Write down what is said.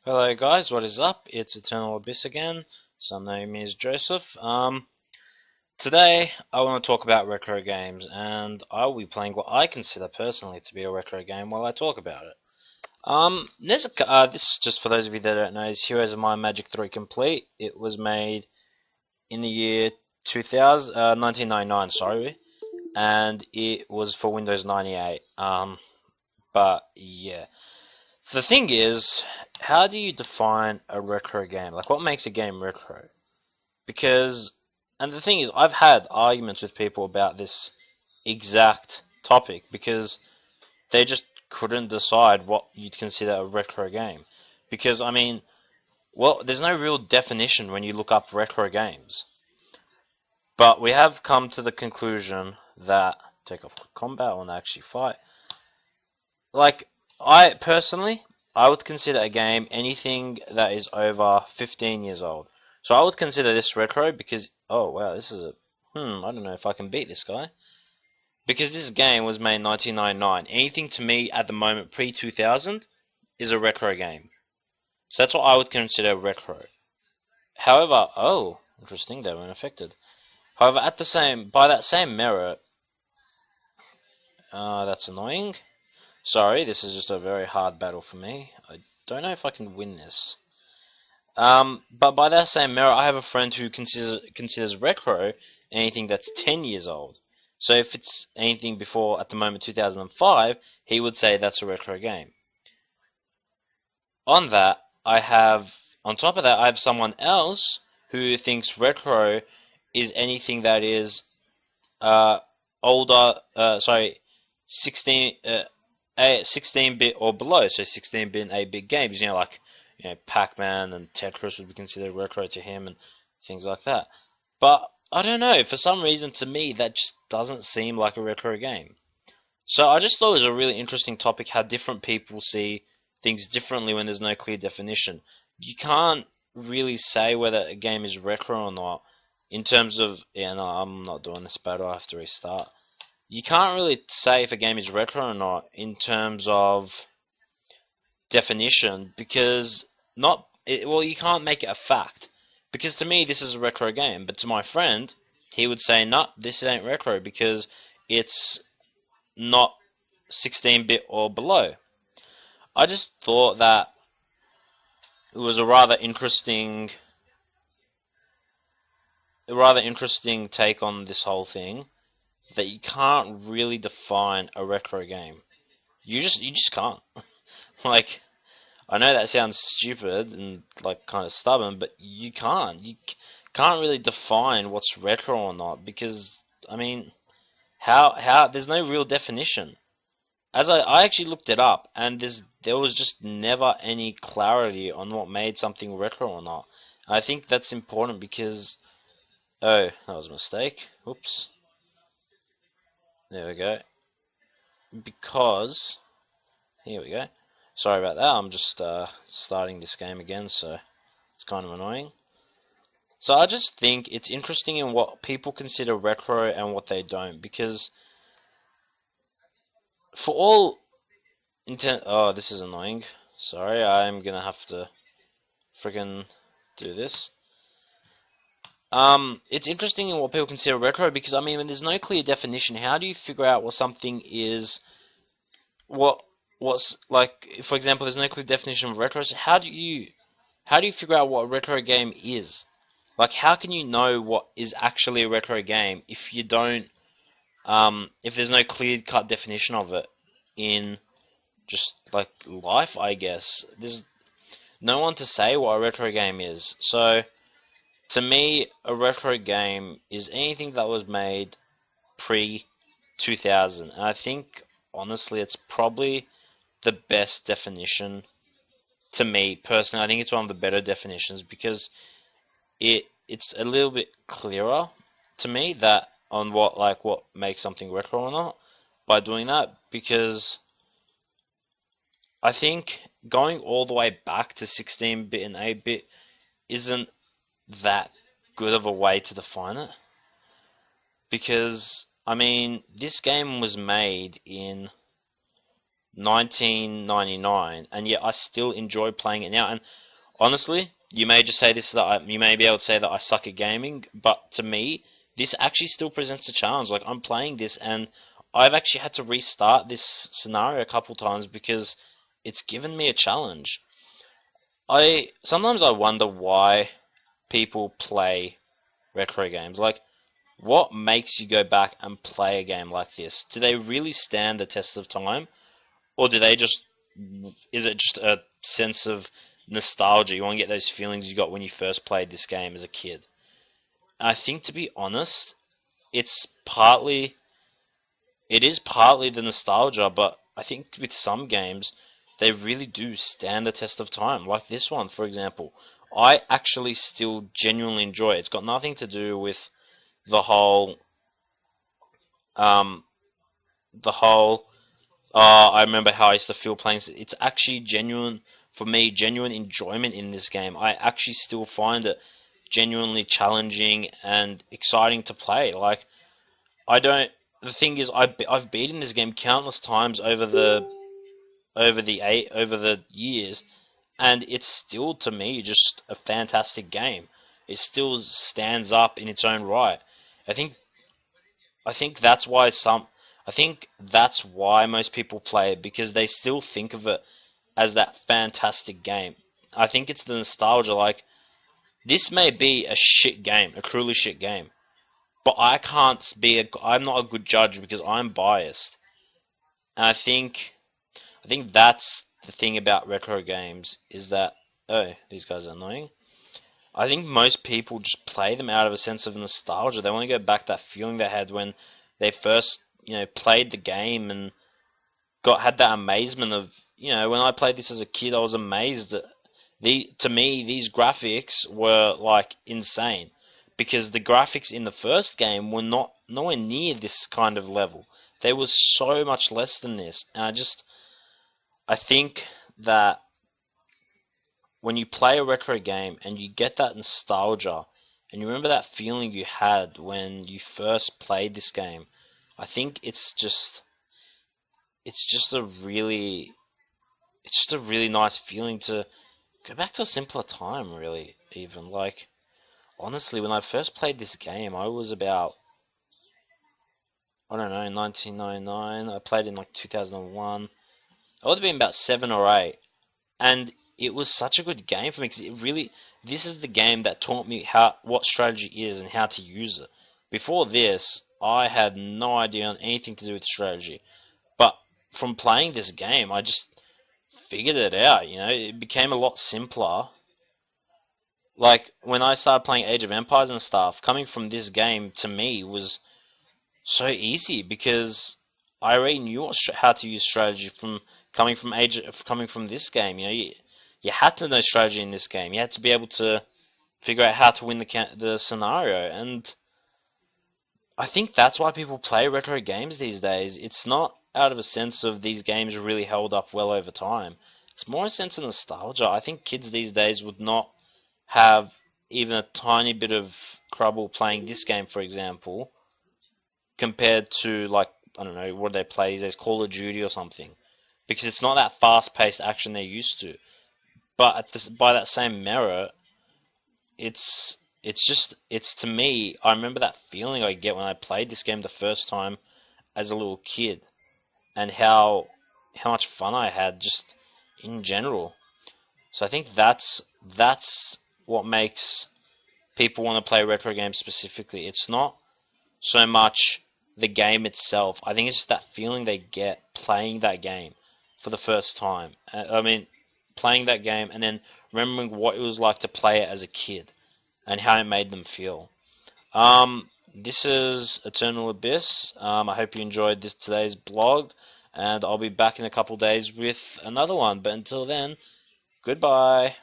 Hello guys, what is up? It's Eternal Abyss again. Some name is Joseph. Today I want to talk about retro games, and I will be playing what I consider personally to be a retro game while I talk about it. This is just for those of you that don't know, is Heroes of Might and Magic 3 Complete. It was made in the year 2000, 1999, sorry, and it was for Windows 98. But yeah. The thing is, how do you define a retro game? Like, what makes a game retro? Because, and the thing is, I've had arguments with people about this exact topic because they just couldn't decide what you'd consider a retro game. Because, I mean, well, there's no real definition when you look up retro games. But we have come to the conclusion that, take off combat, I want to actually fight. Like, I personally, I would consider a game anything that is over 15 years old. So I would consider this retro because, oh wow, this is a, I don't know if I can beat this guy. Because this game was made in 1999. Anything to me at the moment pre-2000 is a retro game. So that's what I would consider retro. However, oh, interesting, they weren't affected. However, by that same merit, that's annoying. Sorry, this is just a very hard battle for me. I don't know if I can win this. But by that same merit, I have a friend who considers retro anything that's 10 years old. So if it's anything before, at the moment, 2005, he would say that's a retro game. On top of that, I have someone else who thinks retro is anything that is older, 16-bit or below, so 16-bit and 8-bit games, like Pac-Man and Tetris would be considered retro to him and things like that. But I don't know, for some reason to me that just doesn't seem like a retro game. So I just thought it was a really interesting topic how different people see things differently when there's no clear definition. You can't really say whether a game is retro or not in terms of, no, I'm not doing this battle, I have to restart. You can't really say if a game is retro or not in terms of definition because you can't make it a fact. Because to me, this is a retro game, but to my friend, he would say, no, this ain't retro because it's not 16-bit or below. I just thought that it was a rather interesting take on this whole thing, that you can't really define a retro game. You just can't. Like, I know that sounds stupid and like kind of stubborn, but you can't. You can't really define what's retro or not because I mean, how there's no real definition. As I actually looked it up, and there was just never any clarity on what made something retro or not. I think that's important because, oh, that was a mistake. Oops. There we go. Because, here we go. Sorry about that, I'm just starting this game again, so it's kind of annoying. So I just think it's interesting in what people consider retro and what they don't, because for all intent... Oh, this is annoying. Sorry, I'm gonna have to friggin' do this. It's interesting in what people consider retro, because I mean, when there's no clear definition, how do you figure out what something is... What's like, for example, there's no clear definition of retro, so how do you figure out what a retro game is? Like, how can you know what is actually a retro game if you don't, if there's no clear-cut definition of it in just like life, I guess. There's no one to say what a retro game is. So to me, a retro game is anything that was made pre-2000, and I think honestly it's probably the best definition to me personally. I think it's one of the better definitions because it's a little bit clearer to me that on what makes something retro or not by doing that, because I think going all the way back to 16-bit and 8-bit isn't that good of a way to define it, because I mean, this game was made in 1999, and yet I still enjoy playing it now. And honestly, you may just say this you may be able to say that I suck at gaming, but to me, this actually still presents a challenge. Like, I'm playing this, and I've actually had to restart this scenario a couple times because it's given me a challenge. I sometimes I wonder why people play retro games. Like, what makes you go back and play a game like this? Do they really stand the test of time, or do they just is it just a sense of nostalgia? You want to get those feelings you got when you first played this game as a kid. And I think, to be honest, it's partly it is partly the nostalgia, but I think with some games they really do stand the test of time. Like this one, for example, I actually still genuinely enjoy it. It's got nothing to do with the whole um the whole I remember how I used to feel playing. It's actually genuine for me, genuine enjoyment in this game. I actually still find it genuinely challenging and exciting to play. Like, I don't. The thing is, I've beaten this game countless times over the years, and it's still, to me, just a fantastic game. It still stands up in its own right. I think I think that's why some I think that's why most people play it, because they still think of it as that fantastic game. I think it's the nostalgia. Like, this may be a shit game, a cruelly shit game, but I'm not a good judge because I'm biased. And I think that's the thing about retro games, is that, oh, these guys are annoying. I think most people just play them out of a sense of nostalgia. They want to go back to that feeling they had when they first, played the game, and had that amazement of, when I played this as a kid, I was amazed that to me, these graphics were like insane, because the graphics in the first game were not nowhere near this kind of level. They were so much less than this, and I think that when you play a retro game and you get that nostalgia and you remember that feeling you had when you first played this game, I think it's just a really nice feeling to go back to a simpler time, really. Even, like, honestly, when I first played this game, I was about, I don't know, 1999. I played in like 2001. I would have been about 7 or 8, and it was such a good game for me because this is the game that taught me what strategy is and how to use it. Before this, I had no idea on anything to do with strategy, but from playing this game, I just figured it out. It became a lot simpler. Like, when I started playing Age of Empires and stuff, coming from this game to me was so easy because I already knew how to use strategy from coming from this game. You had to know strategy in this game. You had to be able to figure out how to win the scenario, and I think that's why people play retro games these days. It's not out of a sense of these games really held up well over time. It's more a sense of nostalgia. I think kids these days would not have even a tiny bit of trouble playing this game, for example, compared to, like, I don't know, what they play these days, Call of Duty or something, because it's not that fast-paced action they're used to. But by that same merit, it's to me, I remember that feeling I get when I played this game the first time as a little kid, and how much fun I had just in general. So I think that's what makes people want to play retro games specifically. It's not so much the game itself. I think it's just that feeling they get playing that game for the first time. I mean, playing that game and then remembering what it was like to play it as a kid and how it made them feel. This is Eternal Abyss. I hope you enjoyed today's blog, and I'll be back in a couple days with another one. But until then, goodbye.